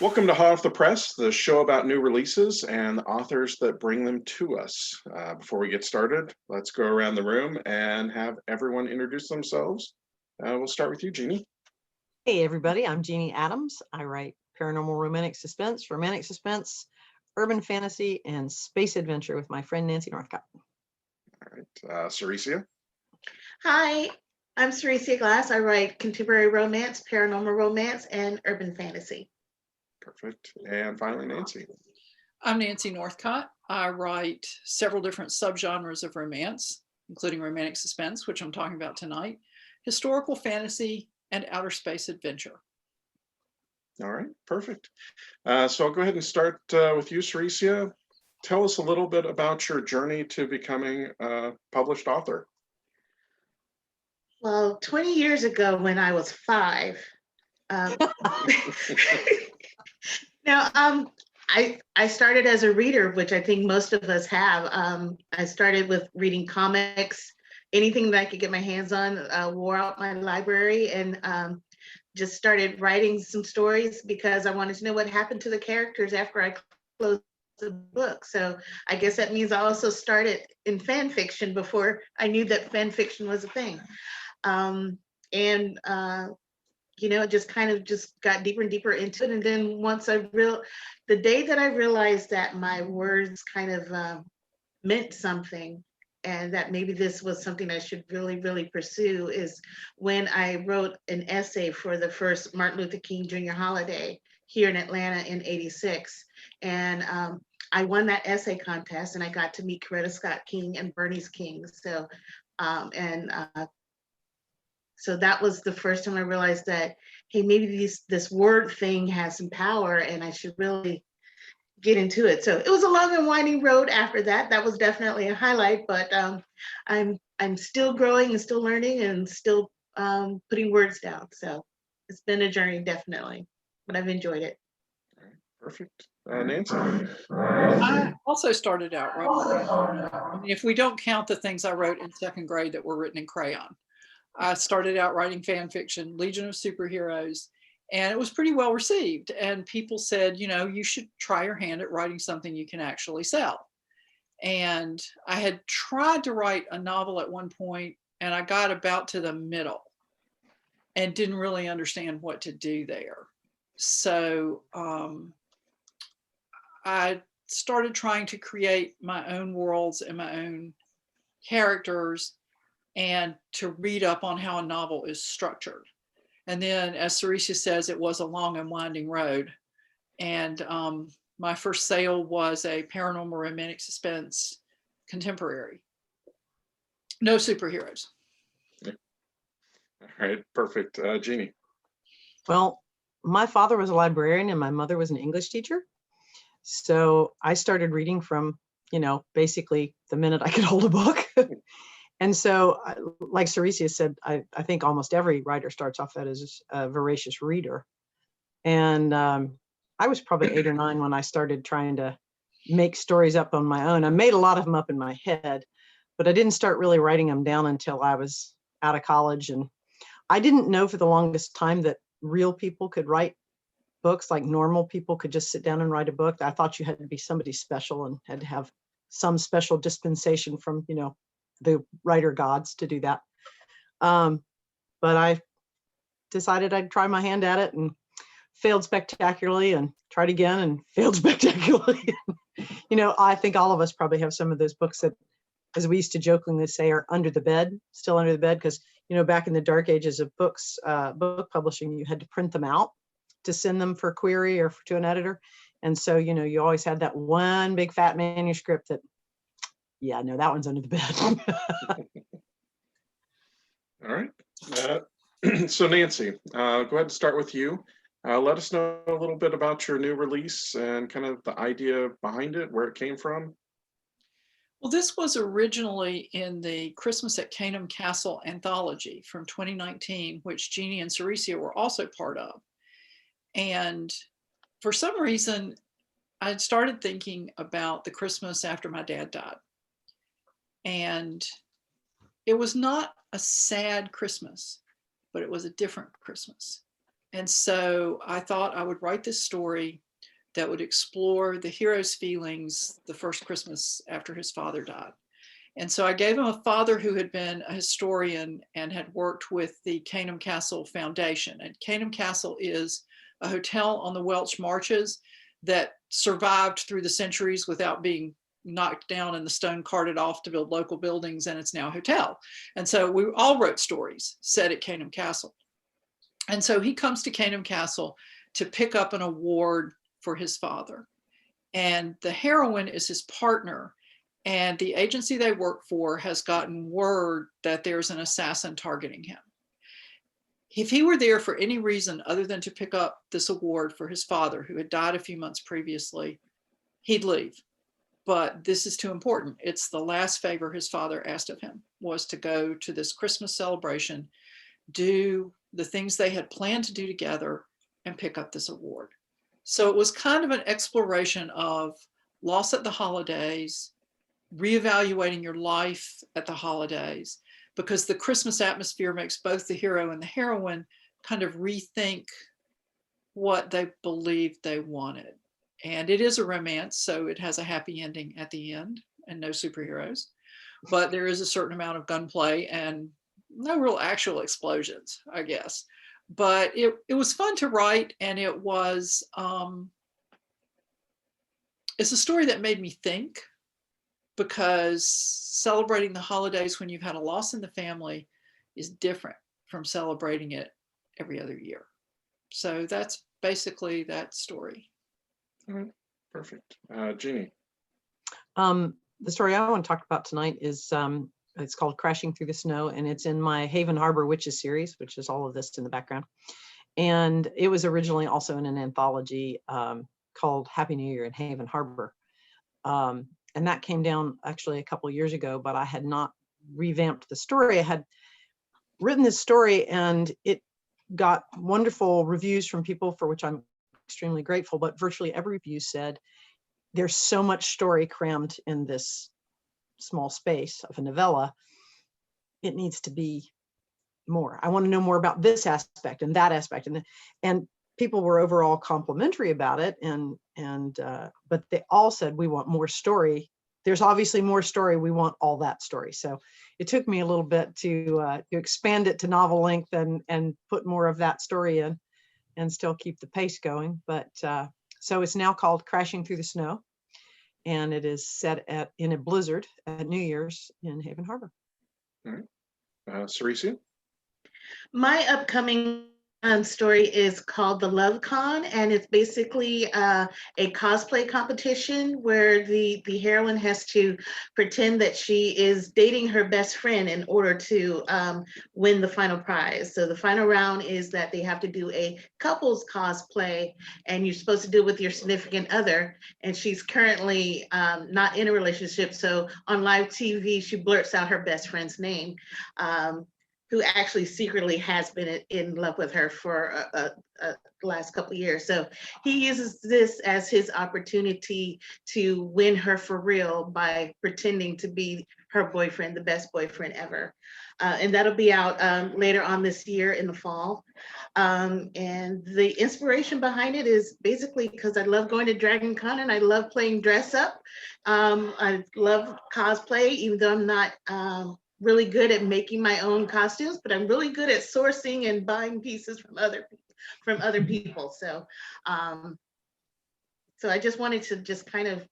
Welcome to Hot Off the Press, the show about new releases and the authors that bring them to us. Before we get started, let's go around the room and have everyone introduce themselves. We'll start with you, Jeannie. Hey everybody, I'm Jeannie Adams. I write paranormal romantic suspense, urban fantasy, and space adventure with my friend Nancy Northcott. All right, Seressia. Hi, I'm Seressia Glass. I write contemporary romance, paranormal romance, and urban fantasy. Perfect. And finally, Nancy. I'm Nancy Northcott. I write several different subgenres of romance, including romantic suspense, which I'm talking about tonight, historical fantasy, and outer space adventure. All right, perfect. So I'll go ahead and start with you, Seressia. Tell us a little bit about your journey to becoming a published author. Well, 20 years ago when I was 5, I started as a reader, which I think most of us have. I started with reading comics, anything that I could get my hands on, wore out my library, and just started writing some stories because I wanted to know what happened to the characters after I closed the book. So I guess that means I also started in fan fiction before I knew that fan fiction was a thing. It just kind of just got deeper and deeper into it. And then once the day that I realized that my words kind of meant something and that maybe this was something I should really, really pursue is when I wrote an essay for the first Martin Luther King Jr. holiday here in Atlanta in '86. And I won that essay contest and I got to meet Coretta Scott King and Bernice King. So that was the first time I realized that, hey, maybe this word thing has some power and I should really get into it. So it was a long and winding road after that. That was definitely a highlight, but I'm still growing and still learning and still putting words down. So it's been a journey, definitely, but I've enjoyed it. Perfect. Nancy. I also started out writing. If we don't count the things I wrote in second grade that were written in crayon, I started out writing fan fiction, Legion of Superheroes, and it was pretty well received. And people said, you should try your hand at writing something you can actually sell. And I had tried to write a novel at one point, and I got about to the middle and didn't really understand what to do there. So I started trying to create my own worlds and my own characters and to read up on how a novel is structured. And then, as Cerisia says, it was a long and winding road. And my first sale was a paranormal romantic suspense contemporary. No superheroes. All right, perfect. Jeannie. Well, my father was a librarian and my mother was an English teacher. So I started reading from, basically the minute I could hold a book. And so, like Cerisia said, I think almost every writer starts off that as a voracious reader. And I was probably 8 or 9 when I started trying to make stories up on my own. I made a lot of them up in my head, but I didn't start really writing them down until I was out of college. And I didn't know for the longest time that real people could write books, like normal people could just sit down and write a book. I thought you had to be somebody special and had to have some special dispensation from, the writer gods to do that. But I decided I'd try my hand at it and failed spectacularly and tried again and failed spectacularly. I think all of us probably have some of those books that, as we used to jokingly say, are still under the bed, because, back in the dark ages of books, book publishing, you had to print them out to send them for query or to an editor. And so, you always had that one big fat manuscript that, yeah, no, that one's under the bed. All right. So Nancy, go ahead and start with you. Let us know a little bit about your new release and kind of the idea behind it, where it came from. Well, this was originally in the Christmas at Canham Castle anthology from 2019, which Jeannie and Cerisia were also part of. And for some reason, I started thinking about the Christmas after my dad died. And it was not a sad Christmas, but it was a different Christmas. And so I thought I would write this story that would explore the hero's feelings the first Christmas after his father died. And so I gave him a father who had been a historian and had worked with the Canham Castle Foundation. And Canham Castle is a hotel on the Welsh Marches that survived through the centuries without being knocked down and the stone carted off to build local buildings, and it's now a hotel. And so we all wrote stories set at Canham Castle. And so he comes to Canham Castle to pick up an award for his father. And the heroine is his partner. And the agency they work for has gotten word that there's an assassin targeting him. If he were there for any reason other than to pick up this award for his father, who had died a few months previously, he'd leave. But this is too important. It's the last favor his father asked of him, was to go to this Christmas celebration, do the things they had planned to do together, and pick up this award. So it was kind of an exploration of loss at the holidays, reevaluating your life at the holidays, because the Christmas atmosphere makes both the hero and the heroine kind of rethink what they believed they wanted. And it is a romance, so it has a happy ending at the end and no superheroes. But there is a certain amount of gunplay and no real actual explosions, I guess. But it was fun to write, and it was, it's a story that made me think, because celebrating the holidays when you've had a loss in the family is different from celebrating it every other year. So that's basically that story. All right, perfect. Jeannie. The story I want to talk about tonight is it's called Crashing Through the Snow, and it's in my Haven Harbor Witches series, which is all of this in the background. And it was originally also in an anthology called Happy New Year in Haven Harbor. And that came down actually a couple of years ago, but I had not revamped the story. I had written this story and it got wonderful reviews from people, for which I'm extremely grateful, but virtually every review said, there's so much story crammed in this small space of a novella. It needs to be more. I want to know more about this aspect and that aspect. And people were overall complimentary about it. But they all said, we want more story. There's obviously more story. We want all that story. So it took me a little bit to expand it to novel length and put more of that story in and still keep the pace going. But so it's now called Crashing Through the Snow. And it is set in a blizzard at New Year's in Haven Harbor. All right. Cerisia? My upcoming story is called The Love Con, and it's basically a cosplay competition where the heroine has to pretend that she is dating her best friend in order to win the final prize. So the final round is that they have to do a couples cosplay, and you're supposed to do it with your significant other, and she's currently not in a relationship. So on live TV, she blurts out her best friend's name. Who actually secretly has been in love with her for the last couple of years. So he uses this as his opportunity to win her for real by pretending to be her boyfriend, the best boyfriend ever. And that'll be out later on this year in the fall. And the inspiration behind it is basically because I love going to Dragon Con and I love playing dress up. I love cosplay, even though I'm not really good at making my own costumes, but I'm really good at sourcing and buying pieces from other people. So, so I just wanted to just kind of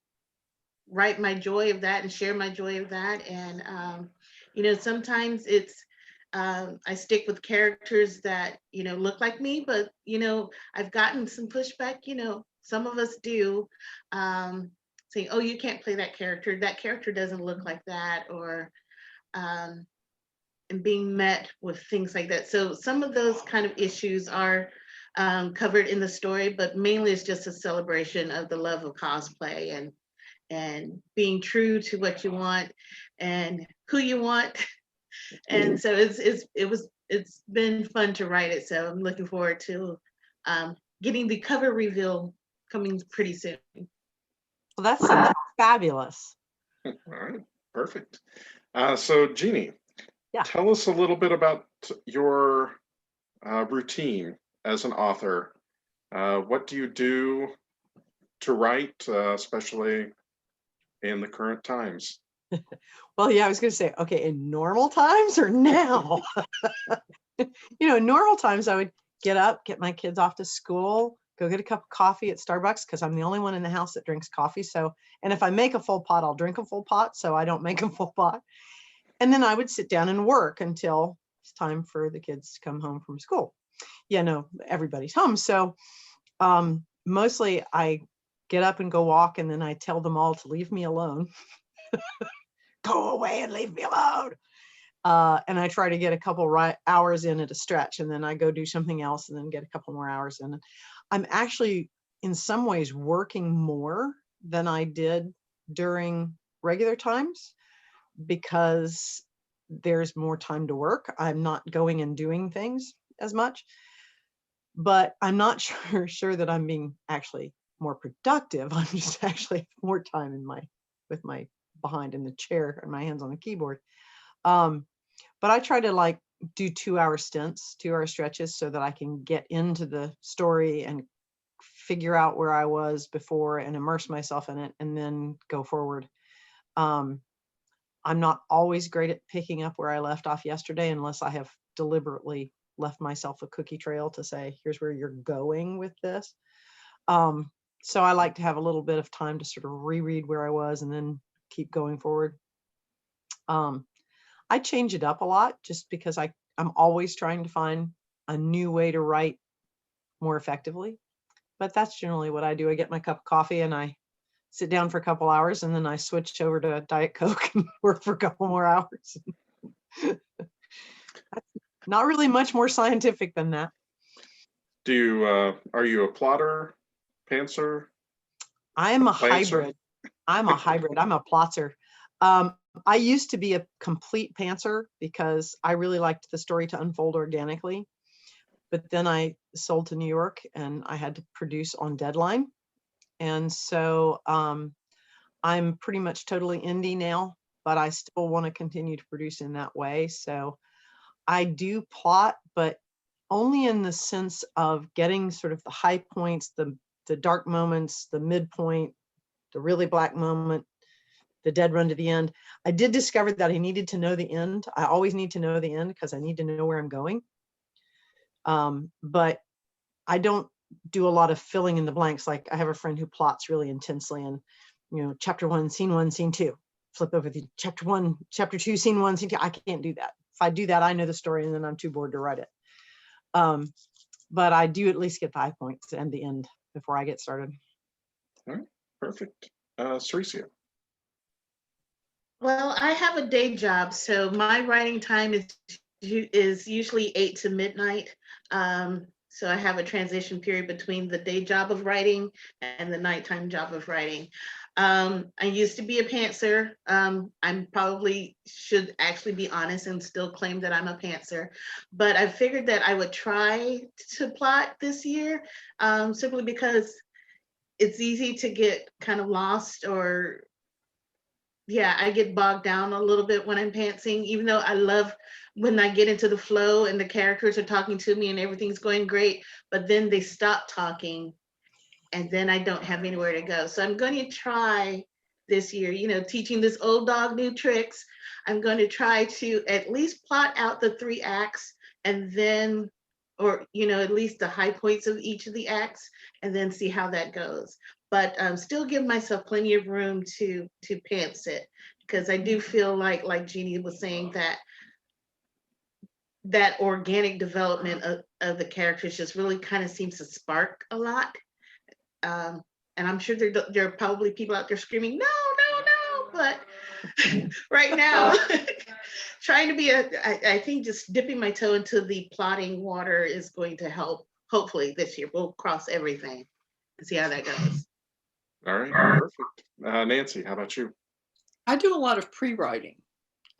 write my joy of that and share my joy of that. And you know, sometimes it's I stick with characters that look like me, but I've gotten some pushback. Some of us do saying, "Oh, you can't play that character. That character doesn't look like that," or and being met with things like that. So some of those kind of issues are covered in the story, but mainly it's just a celebration of the love of cosplay and being true to what you want and who you want. And so it's been fun to write it. So I'm looking forward to getting the cover reveal coming pretty soon. Well, that sounds fabulous. All right, perfect. So Jeannie, Yeah. tell us a little bit about your routine as an author, what do you do to write, especially in the current times? Well, yeah, I was going to say, okay, in normal times or now? In normal times, I would get up, get my kids off to school, go get a cup of coffee at Starbucks because I'm the only one in the house that drinks coffee. So, and if I make a full pot, I'll drink a full pot. So I don't make a full pot. And then I would sit down and work until it's time for the kids to come home from school. Everybody's home. So mostly I get up and go walk, and then I tell them all to leave me alone. Go away and leave me alone. And I try to get a couple hours in at a stretch, and then I go do something else and then get a couple more hours in. I'm actually in some ways working more than I did during regular times because there's more time to work. I'm not going and doing things as much, but I'm not sure that I'm being actually more productive. I'm just actually more time with my behind in the chair and my hands on the keyboard. But I try to do 2-hour stints, 2-hour stretches so that I can get into the story and figure out where I was before and immerse myself in it and then go forward. I'm not always great at picking up where I left off yesterday unless I have deliberately left myself a cookie trail to say, here's where you're going with this. So I like to have a little bit of time to sort of reread where I was and then keep going forward. I change it up a lot just because I'm always trying to find a new way to write more effectively. But that's generally what I do. I get my cup of coffee and I sit down for a couple hours, and then I switch over to Diet Coke and work for a couple more hours. That's not really much more scientific than that. Are you a plotter, pantser? I am a Plantser? hybrid. I'm a plotzer. I used to be a complete pantser because I really liked the story to unfold organically. But then I sold to New York and I had to produce on deadline. And so I'm pretty much totally indie now, but I still want to continue to produce in that way. So I do plot, but only in the sense of getting sort of the high points, the dark moments, the midpoint, the really black moment, the dead run to the end. I did discover that I needed to know the end. I always need to know the end because I need to know where I'm going. But I don't do a lot of filling in the blanks. Like I have a friend who plots really intensely and, chapter 1, scene 1, scene 2, flip over the chapter 1, chapter 2, scene 1, scene 2. I can't do that. If I do that, I know the story and then I'm too bored to write it. But I do at least get the high points and the end before I get started. All right, perfect. Cerisia. Well, I have a day job, so my writing time is usually 8 to midnight. So I have a transition period between the day job of writing and the nighttime job of writing. I used to be a pantser. I'm probably should actually be honest and still claim that I'm a pantser, but I figured that I would try to plot this year, simply because it's easy to get kind of lost or I get bogged down a little bit when I'm pantsing, even though I love when I get into the flow and the characters are talking to me and everything's going great, but then they stop talking and then I don't have anywhere to go. So I'm going to try this year, teaching this old dog new tricks. I'm going to try to at least plot out the 3 acts and then, or, at least the high points of each of the acts and then see how that goes. But still give myself plenty of room to pants it, because I do feel like Jeannie was saying, that organic development of the characters just really kind of seems to spark a lot. And I'm sure there are probably people out there screaming, no, but right now, trying to be I think just dipping my toe into the plotting water is going to help. Hopefully this year we'll cross everything and see how that goes. All right, perfect. Nancy, how about you? I do a lot of pre-writing.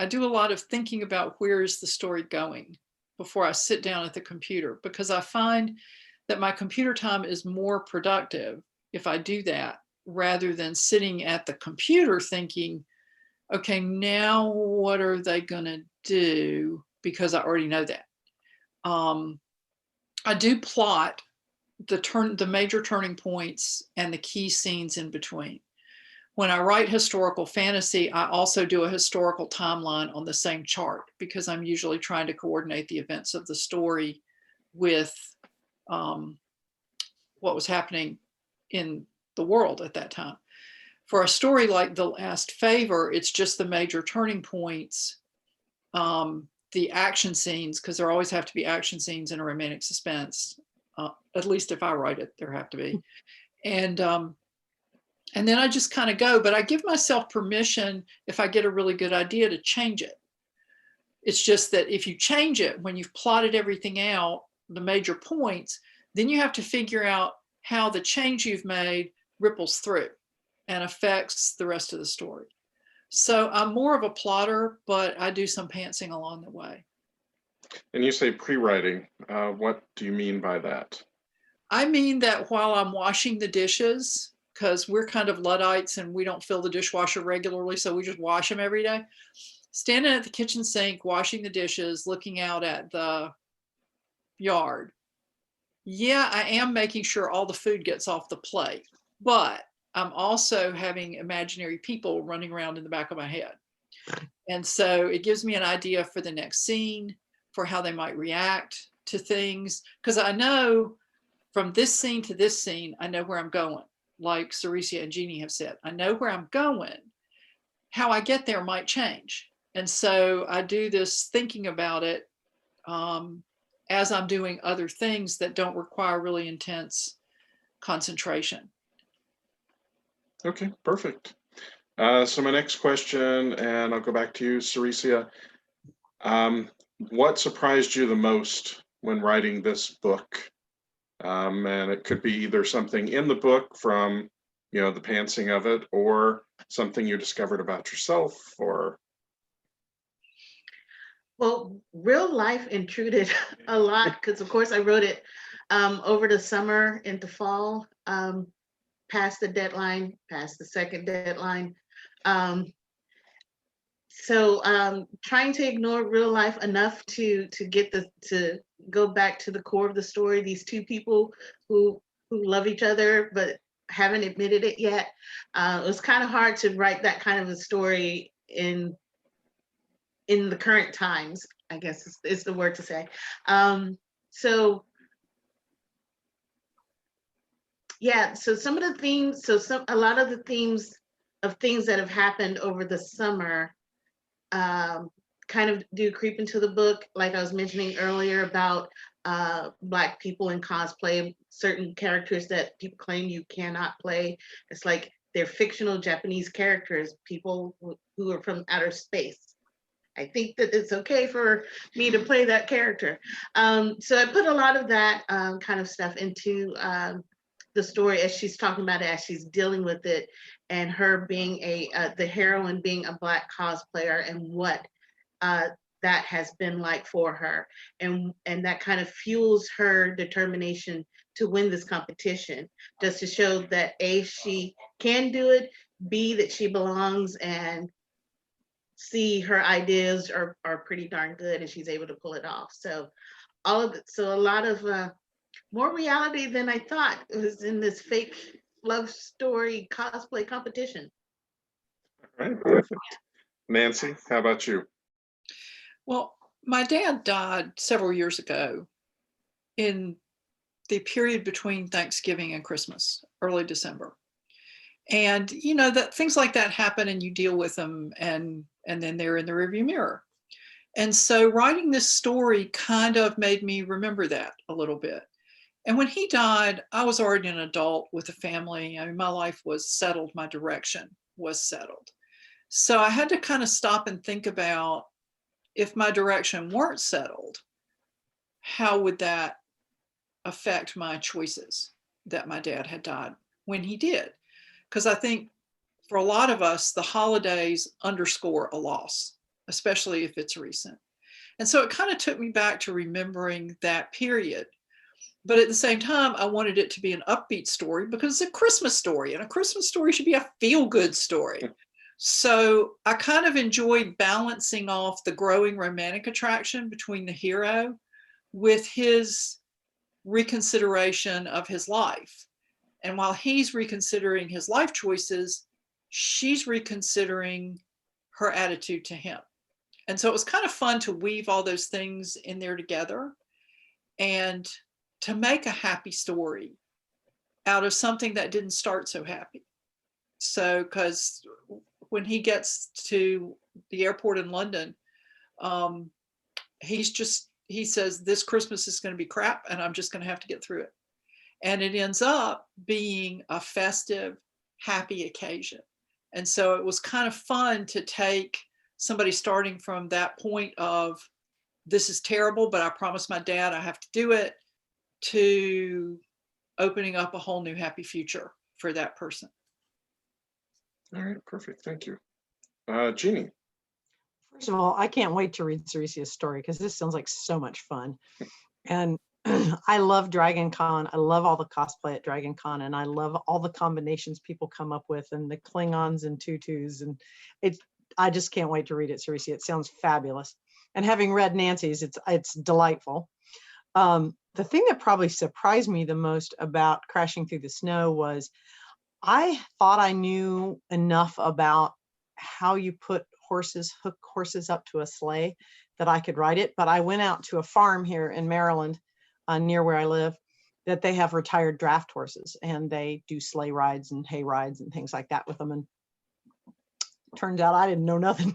I do a lot of thinking about where is the story going before I sit down at the computer, because I find that my computer time is more productive if I do that rather than sitting at the computer thinking, okay, now what are they going to do? Because I already know that. I do plot the major turning points and the key scenes in between. When I write historical fantasy, I also do a historical timeline on the same chart because I'm usually trying to coordinate the events of the story with what was happening in the world at that time. For a story like The Last Favor, it's just the major turning points, the action scenes, because there always have to be action scenes in a romantic suspense. At least if I write it, there have to be. And then I just kind of go, but I give myself permission if I get a really good idea to change it. It's just that if you change it, when you've plotted everything out, the major points, then you have to figure out how the change you've made ripples through and affects the rest of the story. So I'm more of a plotter, but I do some pantsing along the way. And you say pre-writing. What do you mean by that? I mean that while I'm washing the dishes, because we're kind of Luddites and we don't fill the dishwasher regularly, so we just wash them every day. Standing at the kitchen sink, washing the dishes, looking out at the yard. Yeah, I am making sure all the food gets off the plate, but I'm also having imaginary people running around in the back of my head. And so it gives me an idea for the next scene, for how they might react to things. Because I know from this scene to this scene, I know where I'm going. Like Cerisia and Jeannie have said, I know where I'm going. How I get there might change. And so I do this thinking about it as I'm doing other things that don't require really intense concentration. Okay, perfect. So my next question, and I'll go back to you, Seressia. What surprised you the most when writing this book? And it could be either something in the book from, you know, the pantsing of it, or something you discovered about yourself, or. Well, real life intruded a lot because, of course, I wrote it over the summer into fall, past the deadline, past the second deadline. So trying to ignore real life enough to go back to the core of the story. These two people who love each other but haven't admitted it yet. It was kind of hard to write that kind of a story in the current times, I guess is the word to say. So yeah, so some of the themes, a lot of the themes of things that have happened over the summer kind of do creep into the book. Like I was mentioning earlier about Black people in cosplay, certain characters that people claim you cannot play. It's like they're fictional Japanese characters, people who are from outer space. I think that it's okay for me to play that character. So I put a lot of that kind of stuff into the story as she's talking about it, as she's dealing with it, and her being the heroine being a Black cosplayer, and what that has been like for her, and that kind of fuels her determination to win this competition, just to show that A, she can do it, B, that she belongs, and C, her ideas are pretty darn good and she's able to pull it off. So all of it, so a lot of more reality than I thought it was in this fake love story cosplay competition. All right, perfect. Nancy, how about you? Well, my dad died several years ago in the period between Thanksgiving and Christmas, early December. And you know that things like that happen and you deal with them, and then they're in the rearview mirror. And so writing this story kind of made me remember that a little bit. And when he died, I was already an adult with a family. I mean, my life was settled, my direction was settled. So I had to kind of stop and think about, if my direction weren't settled, how would that affect my choices that my dad had died when he did? Because I think for a lot of us, the holidays underscore a loss, especially if it's recent. And so it kind of took me back to remembering that period. But at the same time, I wanted it to be an upbeat story because it's a Christmas story, and a Christmas story should be a feel-good story. So I kind of enjoyed balancing off the growing romantic attraction between the hero with his reconsideration of his life. And while he's reconsidering his life choices, she's reconsidering her attitude to him. And so it was kind of fun to weave all those things in there together and to make a happy story out of something that didn't start so happy. So, because when he gets to the airport in London, he says, this Christmas is going to be crap and I'm just going to have to get through it. And it ends up being a festive, happy occasion. And so it was kind of fun to take somebody starting from that point of, this is terrible, but I promised my dad I have to do it, to opening up a whole new happy future for that person. All right, perfect. Thank you. Jeannie. First of all, I can't wait to read Cerisia's story because this sounds like so much fun. And I love Dragon Con. I love all the cosplay at Dragon Con, and I love all the combinations people come up with, and the Klingons and tutus, and I just can't wait to read it, Seresia. It sounds fabulous. And having read Nancy's, it's delightful. The thing that probably surprised me the most about Crashing Through the Snow was I thought I knew enough about how you put hook horses up to a sleigh that I could ride it. But I went out to a farm here in Maryland, near where I live, that they have retired draft horses, and they do sleigh rides and hay rides and things like that with them. And turns out I didn't know nothing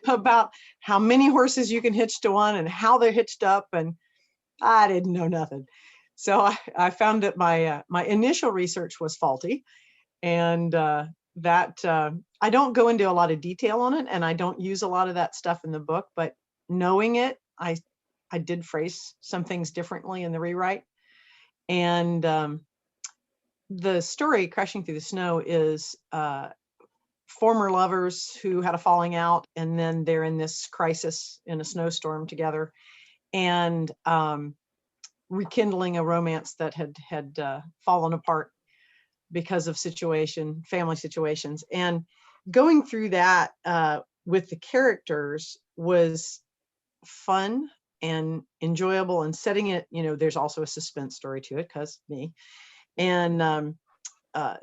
about how many horses you can hitch to one and how they're hitched up, and I didn't know nothing. So I found that my initial research was faulty, and that I don't go into a lot of detail on it, and I don't use a lot of that stuff in the book, but knowing it, I did phrase some things differently in the rewrite. And the story, Crashing Through the Snow, is former lovers who had a falling out, and then they're in this crisis in a snowstorm together, and rekindling a romance that had fallen apart because of family situations. And going through that with the characters was fun and enjoyable, and setting it, there's also a suspense story to it because me, and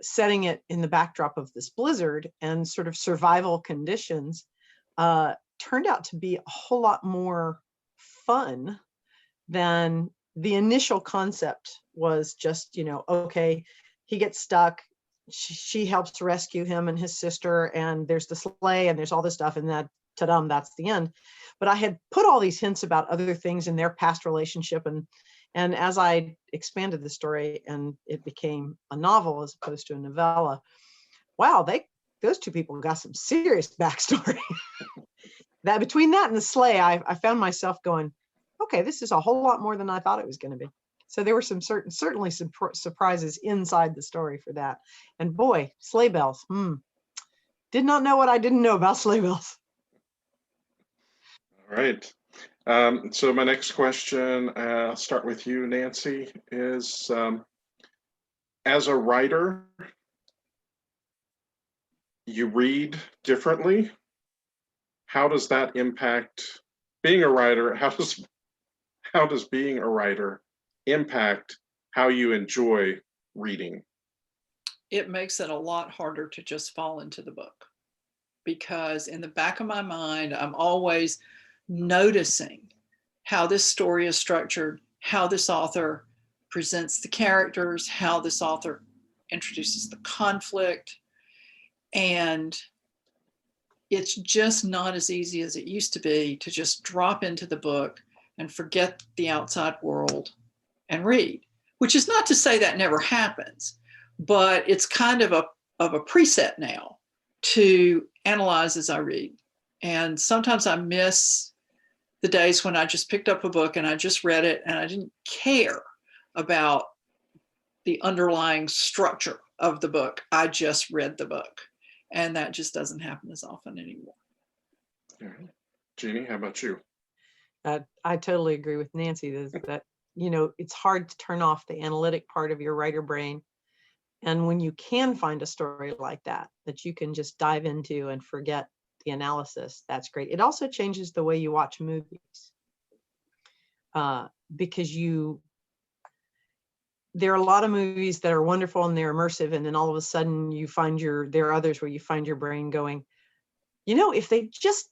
setting it in the backdrop of this blizzard and sort of survival conditions turned out to be a whole lot more fun than the initial concept was. Just, okay, he gets stuck, she helps rescue him and his sister, and there's the sleigh and there's all this stuff, and that, ta-dum, that's the end. But I had put all these hints about other things in their past relationship, and as I expanded the story and it became a novel as opposed to a novella, wow, those two people got some serious backstory. That between that and the sleigh, I found myself going, okay, this is a whole lot more than I thought it was going to be. So there were certainly some surprises inside the story for that. And boy, sleigh bells. Did not know what I didn't know about sleigh bells. All right. So my next question, I'll start with you, Nancy, is as a writer, you read differently. How does that impact being a writer? How does being a writer impact how you enjoy reading? It makes it a lot harder to just fall into the book, because in the back of my mind, I'm always noticing how this story is structured, how this author presents the characters, how this author introduces the conflict. And it's just not as easy as it used to be to just drop into the book and forget the outside world and read, which is not to say that never happens, but it's kind of a preset now to analyze as I read. And sometimes I miss the days when I just picked up a book and I just read it and I didn't care about the underlying structure of the book. I just read the book, and that just doesn't happen as often anymore. All right. Jeannie, how about you? I totally agree with Nancy that, it's hard to turn off the analytic part of your writer brain. And when you can find a story like that you can just dive into and forget the analysis, that's great. It also changes the way you watch movies. because there are a lot of movies that are wonderful and they're immersive, and then all of a sudden there are others where you find your brain going, if they just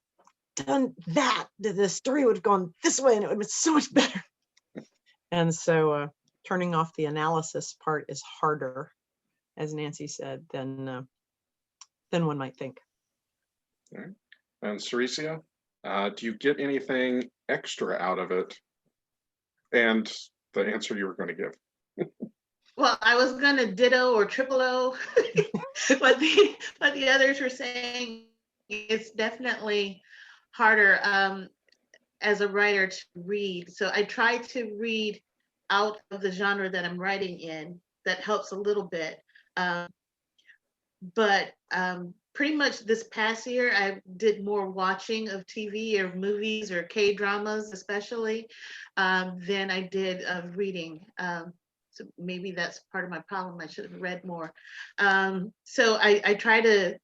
done that, the story would have gone this way and it would have been so much better. And so turning off the analysis part is harder, as Nancy said, than one might think. All right. And Seressia, do you get anything extra out of it? And the answer you were going to give. Well, I was gonna ditto or triple O, but the others were saying it's definitely harder as a writer to read. So I try to read out of the genre that I'm writing in. That helps a little bit. But pretty much this past year, I did more watching of TV or movies or K-dramas, especially, than I did of reading. So maybe that's part of my problem. I should have read more. So I try to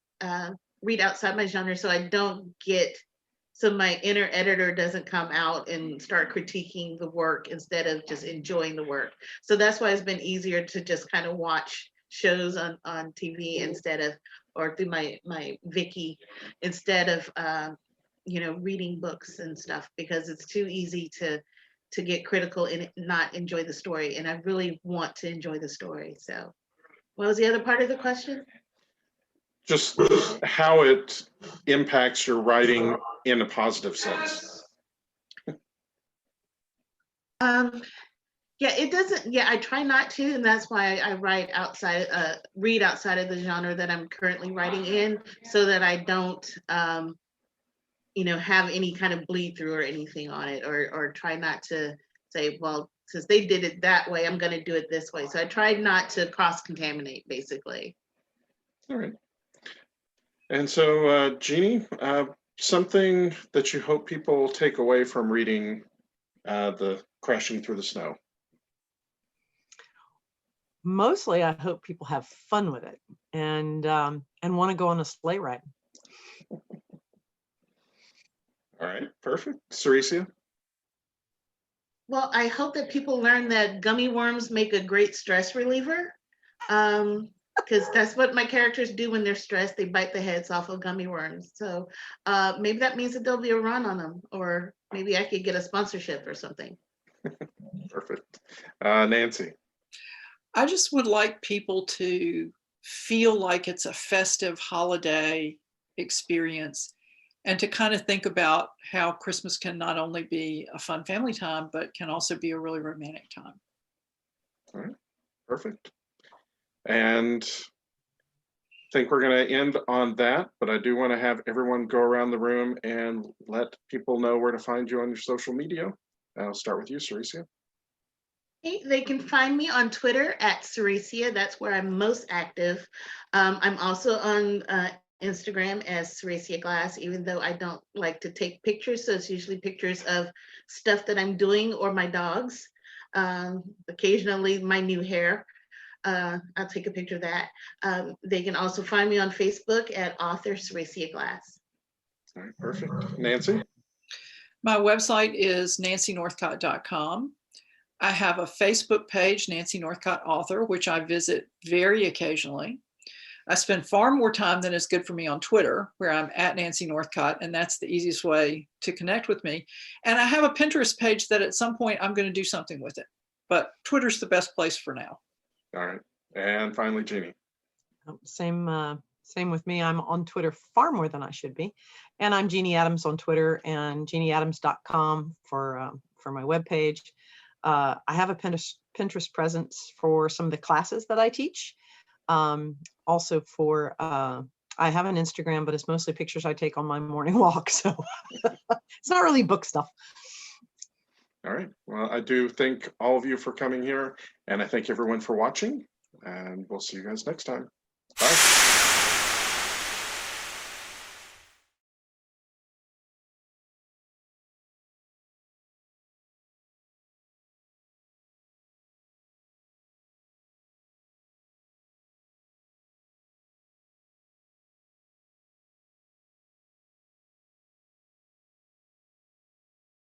read outside my genre so I don't so my inner editor doesn't come out and start critiquing the work instead of just enjoying the work. So that's why it's been easier to just kind of watch shows on TV or through my Viki instead of reading books and stuff, because it's too easy to get critical and not enjoy the story. And I really want to enjoy the story. So what was the other part of the question? Just how it impacts your writing in a positive sense. Yeah, it doesn't. Yeah, I try not to, and that's why I read outside of the genre that I'm currently writing in, so that I don't, have any kind of bleed through or anything on it, or try not to say, well, since they did it that way, I'm going to do it this way. So I tried not to cross-contaminate, basically. All right. And so, Jeannie, something that you hope people take away from reading the Crashing Through the Snow? Mostly, I hope people have fun with it and want to go on a sleigh ride. All right, perfect. Seressia? Well, I hope that people learn that gummy worms make a great stress reliever, because that's what my characters do when they're stressed. They bite the heads off of gummy worms. So maybe that means that there'll be a run on them, or maybe I could get a sponsorship or something. Perfect. Nancy? I just would like people to feel like it's a festive holiday experience, and to kind of think about how Christmas can not only be a fun family time, but can also be a really romantic time. All right, perfect. And I think we're going to end on that, but I do want to have everyone go around the room and let people know where to find you on your social media. I'll start with you, Seressia. They can find me on Twitter at Cerissia. That's where I'm most active. I'm also on Instagram as Seressia Glass, even though I don't like to take pictures. So it's usually pictures of stuff that I'm doing or my dogs. Occasionally my new hair. I'll take a picture of that. They can also find me on Facebook at author Seressia Glass. All right, perfect. Nancy? My website is nancynorthcott.com. I have a Facebook page, Nancy Northcott Author, which I visit very occasionally. I spend far more time than is good for me on Twitter, where I'm at Nancy Northcott, and that's the easiest way to connect with me. And I have a Pinterest page that at some point I'm going to do something with it, but Twitter's the best place for now. All right. And finally, Jeannie. Same with me. I'm on Twitter far more than I should be. And I'm Jeannie Adams on Twitter, and jeannieadams.com for my webpage. I have a Pinterest presence for some of the classes that I teach. Also for, I have an Instagram, but it's mostly pictures I take on my morning walk. So it's not really book stuff. All right. Well, I do thank all of you for coming here, and I thank everyone for watching, and we'll see you guys next time. Bye.